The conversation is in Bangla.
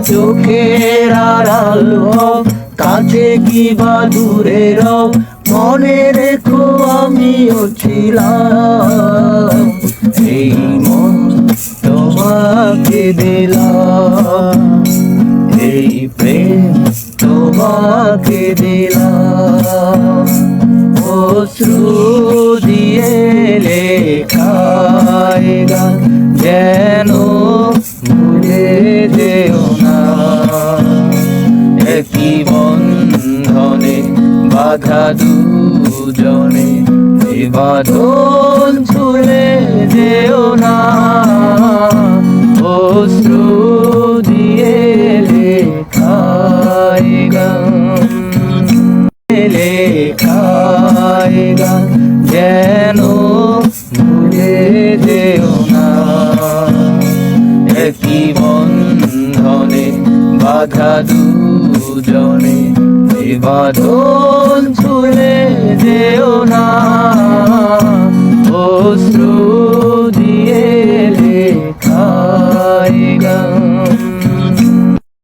চোখের আড়াল হও, কাছে কি বা দূরে রও, মনে রেখো আমিও ছিলাম। এই মন তোমাকে দিলাম, এই প্রেম তোমাকে দিলাম। অশ্রু দিয়ে লেখায় গান, যেন ভুলে যেও না। একই বন্ধনে বাধা দুজনে, এ বাঁধন ছুঁড়ে যেও না। অশ্রু দিয়ে লেখায় গান, লেখায় গান, যেন ভুলে যেও না। একই বন্ধনে বাধা দুজনে, এ বাঁধন ছুঁড়ে যেও না।